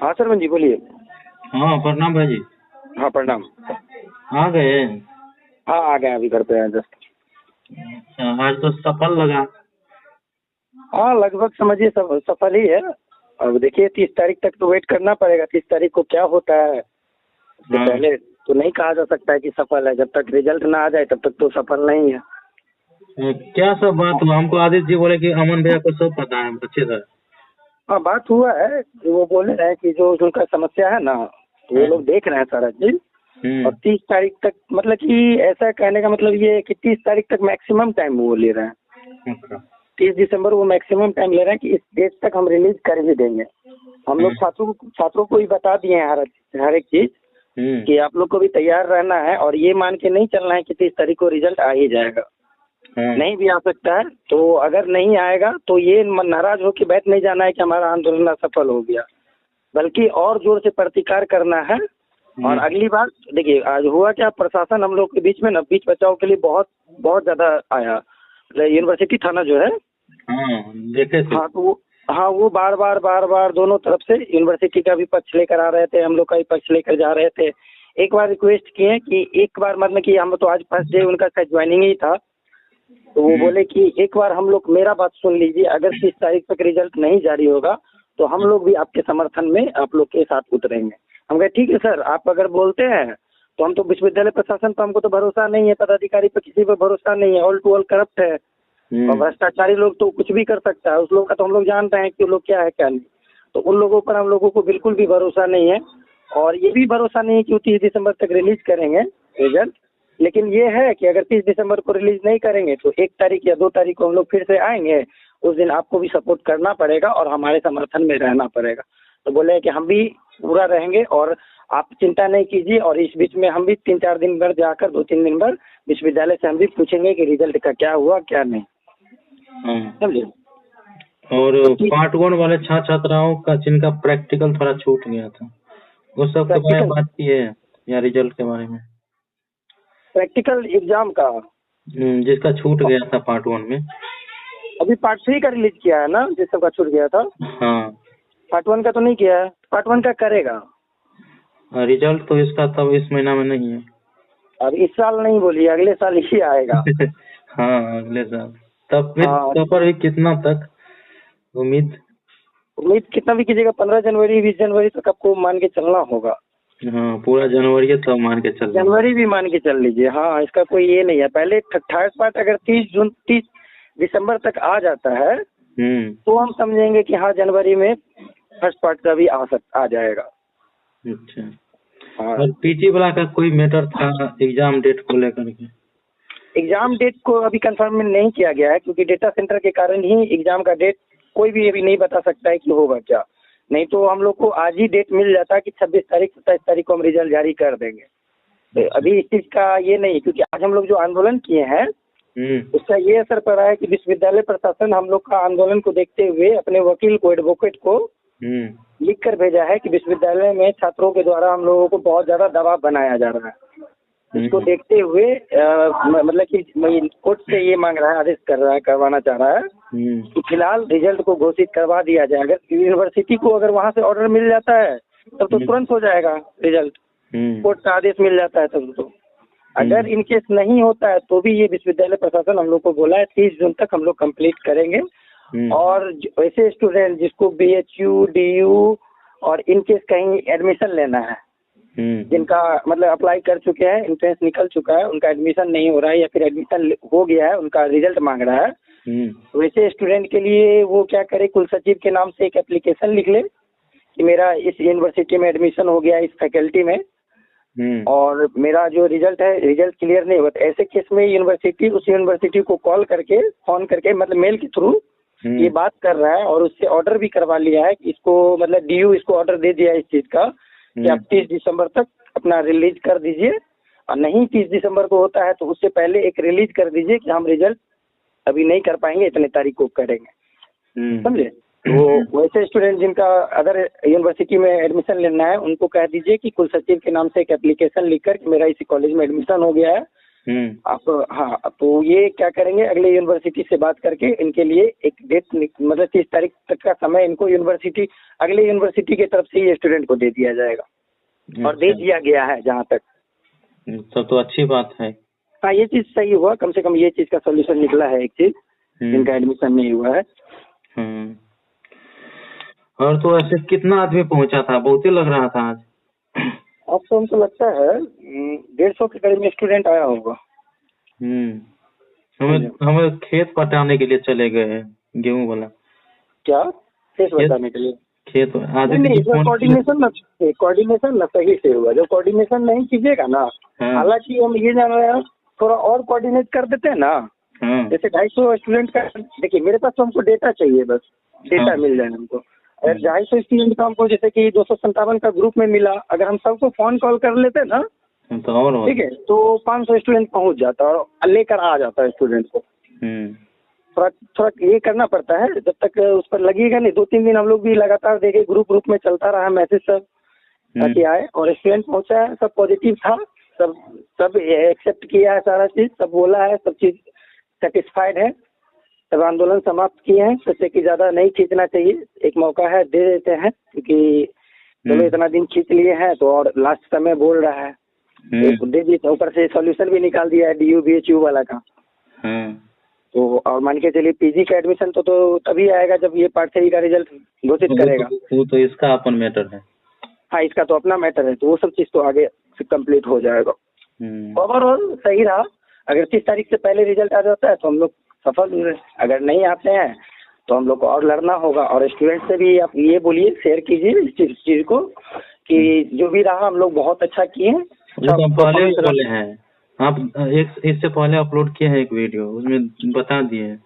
हाँ सरवन जी बोलिए। हाँ प्रणाम भाई जी। हाँ प्रणाम। आ गए? हाँ आ गए, अभी घर पे आए जस्ट। अच्छा, आज तो सफल लगा। हाँ लगभग समझिए सब सफल ही है। अब देखिए 30 तारीख तक तो वेट करना पड़ेगा, 30 तारीख को क्या होता है। इससे हाँ। पहले तो नहीं कहा जा सकता है कि सफल है, जब तक रिजल्ट ना आ जाए तब तक तो सफल नहीं है। क्या सब बात हुआ? हमको आदित्य जी बोले कि अमन भैया को सब पता है अच्छे से। हाँ बात हुआ है, वो बोले हैं कि जो उनका समस्या है ना, तो वो लोग देख रहे हैं सारा चीज। और 30 तारीख तक मतलब कि ऐसा कहने का मतलब ये है कि 30 तारीख तक मैक्सिमम टाइम वो ले रहे हैं। अच्छा। 30 दिसंबर वो मैक्सिमम टाइम ले रहे हैं कि इस डेट तक हम रिलीज कर ही देंगे। हम लोग छात्रों को ही बता दिए हैं हर एक चीज कि आप लोग को भी तैयार रहना है और ये मान के नहीं चलना है कि 30 तारीख को रिजल्ट आ ही जाएगा। नहीं भी आ सकता है, तो अगर नहीं आएगा तो ये नाराज होकर बैठ नहीं जाना है कि हमारा आंदोलन असफल हो गया, बल्कि और जोर से प्रतिकार करना है। और अगली बार देखिए आज हुआ क्या, प्रशासन हम लोग के बीच में ना बीच बचाव के लिए बहुत बहुत ज्यादा आया। यूनिवर्सिटी थाना जो है, देखे थे। हाँ तो हाँ वो बार बार दोनों तरफ से यूनिवर्सिटी का भी पक्ष लेकर आ रहे थे, हम लोग का भी पक्ष लेकर जा रहे थे। एक बार रिक्वेस्ट किए कि एक बार मतलब कि हम तो आज फर्स्ट डे उनका शायद ज्वाइनिंग ही था, तो वो बोले कि एक बार हम लोग मेरा बात सुन लीजिए, अगर 30 तारीख तक रिजल्ट नहीं जारी होगा तो हम लोग भी आपके समर्थन में आप लोग के साथ उतरेंगे। हम कहे ठीक है सर, आप अगर बोलते हैं तो हम तो विश्वविद्यालय प्रशासन पर हमको तो भरोसा नहीं है, पदाधिकारी पर किसी पर भरोसा नहीं है, ऑल टू ऑल करप्ट है और भ्रष्टाचारी लोग तो कुछ भी कर सकता है। उस लोग का तो हम लोग जानते हैं कि वो लोग क्या है क्या नहीं, तो उन लोगों पर हम लोगों को बिल्कुल भी भरोसा नहीं है। और ये भी भरोसा नहीं है कि वो 30 दिसंबर तक रिलीज करेंगे रिजल्ट। लेकिन ये है कि अगर 30 दिसंबर को रिलीज नहीं करेंगे तो 1 तारीख या 2 तारीख को हम लोग फिर से आएंगे, उस दिन आपको भी सपोर्ट करना पड़ेगा और हमारे समर्थन में रहना पड़ेगा। तो बोले कि हम भी पूरा रहेंगे और आप चिंता नहीं कीजिए, और इस बीच में हम भी 3-4 दिन भर जाकर 2-3 दिन भर विश्वविद्यालय से हम भी पूछेंगे कि रिजल्ट का क्या हुआ क्या नहीं, समझे। और पार्ट 1 वाले छात्राओं का जिनका प्रैक्टिकल थोड़ा छूट गया था, वो सब के बारे में बात की है या रिजल्ट के बारे में? प्रैक्टिकल एग्जाम का जिसका छूट गया था पार्ट 1 में, अभी पार्ट 3 का रिलीज किया है ना, जिस सबका छूट गया था। हाँ पार्ट 1 का तो नहीं किया है, पार्ट 1 का करेगा। रिजल्ट तो इसका तब इस महीना में नहीं है। अब इस साल नहीं बोलिए, अगले साल ही आएगा। हाँ अगले साल। तब फिर तो पर भी कितना तक उम्मीद कितना भी कीजिएगा, 15 जनवरी 20 जनवरी तक आपको मान के चलना होगा। हाँ पूरा जनवरी तो मान के चल, जनवरी भी मान के चल लीजिए। हाँ इसका कोई ये नहीं है, पहले थर्ड पार्ट अगर 30 दिसंबर तक आ जाता है तो हम समझेंगे कि हाँ जनवरी में फर्स्ट पार्ट का भी आ जाएगा। अच्छा। हाँ। और पीटी वाला का कोई मैटर था एग्जाम डेट को लेकर के? एग्जाम डेट को अभी कंफर्म नहीं किया गया है, क्योंकि डेटा सेंटर के कारण ही एग्जाम का डेट कोई भी अभी नहीं बता सकता है कि होगा क्या। नहीं तो हम लोग को आज ही डेट मिल जाता है कि 26 तारीख 27 तारीख को हम रिजल्ट जारी कर देंगे। तो अभी इस चीज का ये नहीं, क्योंकि आज हम लोग जो आंदोलन किए हैं उसका ये असर पड़ा है कि विश्वविद्यालय प्रशासन हम लोग का आंदोलन को देखते हुए अपने वकील को, एडवोकेट को लिख कर भेजा है कि विश्वविद्यालय में छात्रों के द्वारा हम लोगों को बहुत ज्यादा दबाव बनाया जा रहा है। इसको देखते हुए मतलब कि कोर्ट से ये मांग रहा है, आदेश कर रहा है, करवाना चाह रहा है कि फिलहाल रिजल्ट को घोषित करवा दिया जाए। अगर यूनिवर्सिटी को अगर वहाँ से ऑर्डर मिल जाता है तब तो तुरंत हो जाएगा रिजल्ट, कोर्ट का आदेश मिल जाता है तब तो। अगर इनकेस नहीं होता है तो भी ये विश्वविद्यालय प्रशासन हम लोग को बोला है 30 जून तक हम लोग कंप्लीट करेंगे। और ऐसे स्टूडेंट जिसको BHU DU और इनकेस कहीं एडमिशन लेना है, जिनका मतलब अप्लाई कर चुके हैं, एंट्रेंस निकल चुका है, उनका एडमिशन नहीं हो रहा है या फिर एडमिशन हो गया है, उनका रिजल्ट मांग रहा है, वैसे स्टूडेंट के लिए वो क्या करे, कुल सचिव के नाम से एक एप्लीकेशन लिख ले कि मेरा इस यूनिवर्सिटी में एडमिशन हो गया, इस फैकल्टी में, और मेरा जो रिजल्ट है रिजल्ट क्लियर नहीं हुआ। तो ऐसे केस में यूनिवर्सिटी उस यूनिवर्सिटी को कॉल करके, फोन करके, मतलब मेल के थ्रू ये बात कर रहा है और उससे ऑर्डर भी करवा लिया है कि इसको मतलब DU इसको ऑर्डर दे दिया है इस चीज का कि आप 30 दिसंबर तक अपना रिलीज कर दीजिए, और नहीं 30 दिसंबर को होता है तो उससे पहले एक रिलीज कर दीजिए कि हम रिजल्ट अभी नहीं कर पाएंगे, इतने तारीख को करेंगे, समझे। तो वैसे स्टूडेंट जिनका अदर यूनिवर्सिटी में एडमिशन लेना है उनको कह दीजिए कि कुल सचिव के नाम से एक एप्लीकेशन लिखकर कि मेरा इसी कॉलेज में एडमिशन हो गया है, आप हाँ, तो ये क्या करेंगे, अगले यूनिवर्सिटी से बात करके इनके लिए एक डेट मतलब 30 तारीख तक का समय इनको यूनिवर्सिटी, अगले यूनिवर्सिटी की तरफ से ये स्टूडेंट को दे दिया जाएगा और दे दिया गया है जहाँ तक। तब तो अच्छी बात है। हाँ, ये चीज सही हुआ, कम से कम ये चीज का सोल्यूशन निकला है, एक चीज इनका एडमिशन नहीं हुआ है। और तो ऐसे कितना आदमी पहुंचा था, बहुत ही लग रहा था आज। अब तो हमको लगता है 150 के करीब में स्टूडेंट आया होगा। हमें खेत पटाने के लिए चले गए हैं, गेहूं वाला। क्या खेत पटाने के लिए? खेत कोऑर्डिनेशन ना सही से हुआ। जब कोऑर्डिनेशन नहीं कीजिएगा ना, हालांकि हम ये जान रहे हैं थोड़ा और कोऑर्डिनेट कर देते हैं ना, जैसे 250 स्टूडेंट का, देखिए मेरे पास तो हमको डेटा चाहिए, बस डेटा मिल जाए हमको। अगर 250 स्टूडेंट का हमको जैसे कि 257 का ग्रुप में मिला, अगर हम सबको फोन कॉल कर लेते ना, ठीक है, तो 500 स्टूडेंट पहुंच जाता और लेकर आ जाता है स्टूडेंट को। थोड़ा ये करना पड़ता है, जब तक उस पर लगेगा नहीं। 2-3 दिन हम लोग भी लगातार देखे, ग्रुप में चलता रहा मैसेज सब, ताकि आए और स्टूडेंट पहुंचा है, सब पॉजिटिव था, सब एक्सेप्ट किया है, सारा चीज सब बोला है, सब चीज सेटिस्फाइड है, सब आंदोलन समाप्त किए हैं। सोचे कि ज्यादा नहीं खींचना चाहिए, एक मौका है दे देते हैं, क्योंकि चलो इतना दिन खींच लिए हैं तो और लास्ट समय बोल रहा है, दे दिए। ऊपर से सॉल्यूशन भी निकाल दिया है DU BHU वाला का। तो और मान के चलिए PG का एडमिशन तो तभी आएगा जब ये पार्ट 3 का रिजल्ट घोषित करेगा। वो तो इसका अपन मैटर है। हाँ, इसका तो अपना मैटर है, तो वो सब चीज तो आगे से कंप्लीट हो जाएगा। ओवरऑल सही रहा। अगर 30 तारीख से पहले रिजल्ट आ जाता है तो हम लोग सफल हुए, अगर नहीं आते हैं तो हम लोग को और लड़ना होगा। और स्टूडेंट से भी आप ये बोलिए, शेयर कीजिए इस चीज को, कि जो भी रहा हम लोग बहुत अच्छा किए। पहले बोले हैं आप, एक इससे पहले अपलोड किए हैं एक वीडियो, उसमें बता दिए।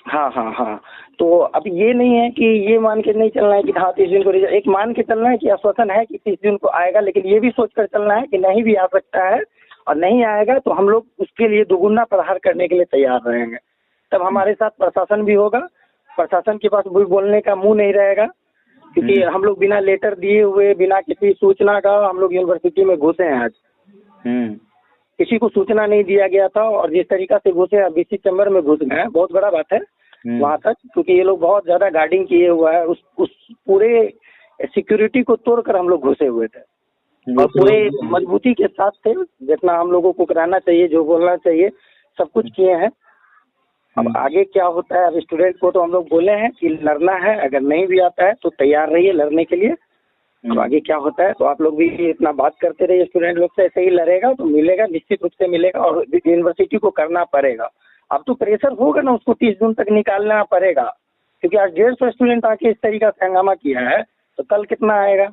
हाँ, तो अब ये नहीं है कि ये मान के नहीं चलना है कि हाँ 30 जून को रिजल्ट, एक मान के चलना है कि आश्वासन है कि 30 जून को आएगा, लेकिन ये भी सोच कर चलना है कि नहीं भी आ सकता है, और नहीं आएगा तो हम लोग उसके लिए दोगुना प्रहार करने के लिए तैयार रहेंगे। तब हमारे साथ प्रशासन भी होगा, प्रशासन के पास भी बोलने का मुंह नहीं रहेगा, क्योंकि हम लोग बिना लेटर दिए हुए, बिना किसी सूचना का हम लोग यूनिवर्सिटी में घुसे हैं आज। किसी को सूचना नहीं दिया गया था, और जिस तरीका से घुसे 20 चैम्बर में घुस गए, बहुत बड़ा बात है वहाँ तक, क्योंकि ये लोग बहुत ज्यादा गार्डिंग किए हुआ है। उस पूरे सिक्योरिटी को तोड़कर हम लोग घुसे हुए थे, और पूरे मजबूती के साथ थे, जितना हम लोगों को कराना चाहिए, जो बोलना चाहिए, सब कुछ किए हैं। अब आगे क्या होता है, अब स्टूडेंट को तो हम लोग बोले हैं कि लड़ना है, अगर नहीं भी आता है तो तैयार रहिए लड़ने के लिए। अब आगे क्या होता है तो आप लोग भी इतना बात करते रहिए, स्टूडेंट लोग से ऐसे ही लड़ेगा तो मिलेगा, निश्चित रूप से मिलेगा, और यूनिवर्सिटी को करना पड़ेगा। अब तो प्रेशर होगा ना, उसको 30 जून तक निकालना पड़ेगा, क्योंकि आज 150 स्टूडेंट आके इस तरीका से हंगामा किया है, तो कल कितना आएगा।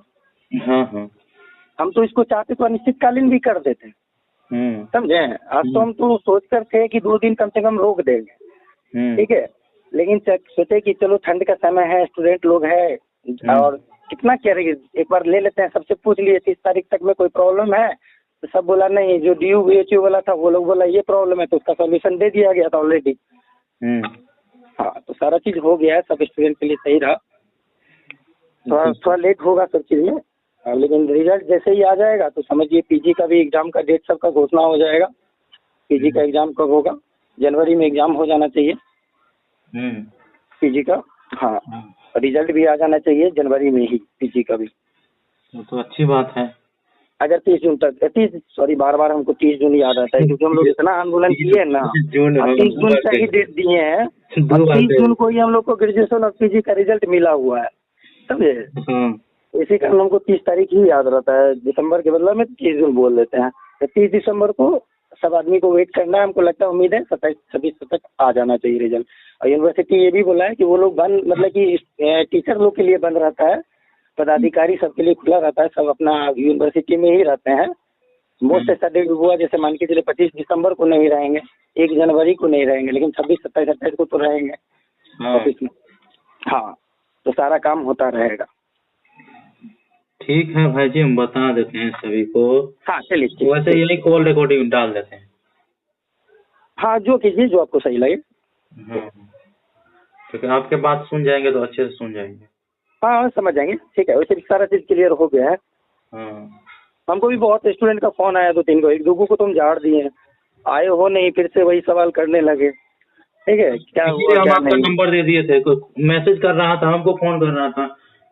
हम तो इसको चाहते तो अनिश्चितकालीन भी कर देते, समझे। आज तो हम तो सोच कर थे कि 2 दिन कम से कम रोक देंगे, ठीक है, लेकिन सोचे कि चलो ठंड का समय है, स्टूडेंट लोग है, और कितना क्या रहेगी, एक बार ले लेते हैं, सबसे पूछ लिए 30 तारीख तक में कोई प्रॉब्लम है, तो सब बोला नहीं। जो DU BHU वाला था वो लोग बोला ये प्रॉब्लम है, तो उसका सॉल्यूशन दे दिया गया था ऑलरेडी। हाँ, तो सारा चीज हो गया है, सब स्टूडेंट के लिए सही रहा। थोड़ा लेट होगा सब चीज में, लेकिन रिजल्ट जैसे ही आ जाएगा तो समझिए PG का भी एग्जाम का डेट सबका घोषणा हो जाएगा। PG का एग्जाम कब होगा, जनवरी में एग्जाम हो जाना चाहिए PG का। हाँ, रिजल्ट भी आ जाना चाहिए जनवरी में ही PG का भी, तो अच्छी बात है। अगर 30 जून तक, बार हमको 30 जून याद आता है, क्योंकि हम लोग इतना आंदोलन किए ना, 30 जून का ही डेट दिए हैं, 30 जून को ही हम लोग को ग्रेजुएशन और PG का रिजल्ट मिला हुआ है, समझे। इसी कारण हमको 30 तारीख ही याद रहता है, दिसंबर के बदला में 30 जून बोल देते हैं। 30 दिसंबर को सब आदमी को वेट करना है, हमको लगता है, उम्मीद है 27-26 तक आ जाना चाहिए रिजल्ट। और यूनिवर्सिटी ये भी बोला है कि वो लोग बंद, मतलब कि टीचर लोग के लिए बंद रहता है, पदाधिकारी सबके लिए खुला रहता है, सब अपना यूनिवर्सिटी में ही रहते हैं। मोस्ट ऐसा डेट हुआ, जैसे मान के चलिए 25 दिसंबर को नहीं रहेंगे, 1 जनवरी को नहीं रहेंगे, लेकिन 26, 27, 28 को तो रहेंगे ऑफिस में। हाँ, तो सारा काम होता रहेगा। ठीक है भाई जी, हम बता देते हैं सभी को। हाँ चलिए, वैसे यही कॉल रिकॉर्डिंग डाल देते हैं। हाँ, जो कीजिए, जो आपको सही लगे। क्योंकि आपके बात सुन जाएंगे तो अच्छे से सुन जाएंगे। हाँ, समझ जाएंगे, ठीक है। वैसे सारा चीज क्लियर हो गया है। हमको भी बहुत स्टूडेंट का फोन आया 2-3 को, 1-2 को तो हम झाड़ दिए हैं, आए हो नहीं, फिर से वही सवाल करने लगे। ठीक है, क्या इसलिए हुआ हम क्या आपका नहीं। नंबर दे दिए थे, कोई मैसेज कर रहा था, हमको फोन कर रहा था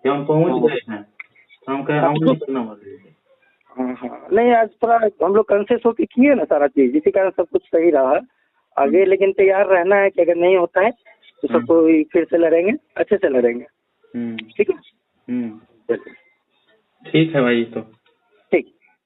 कि हम पहुंच गए हैं, तो हम कहे हम नहीं नंबर दे दिए। हाँ हाँ, नहीं आज थोड़ा हम लोग कंसेस होके किए ना सारा चीज, इसी कारण सब कुछ सही रहा आगे। लेकिन तैयार रहना है कि अगर नहीं होता है तो सबको फिर से लड़ेंगे, अच्छे से लड़ेंगे। ठीक है, ठीक है भाई। तो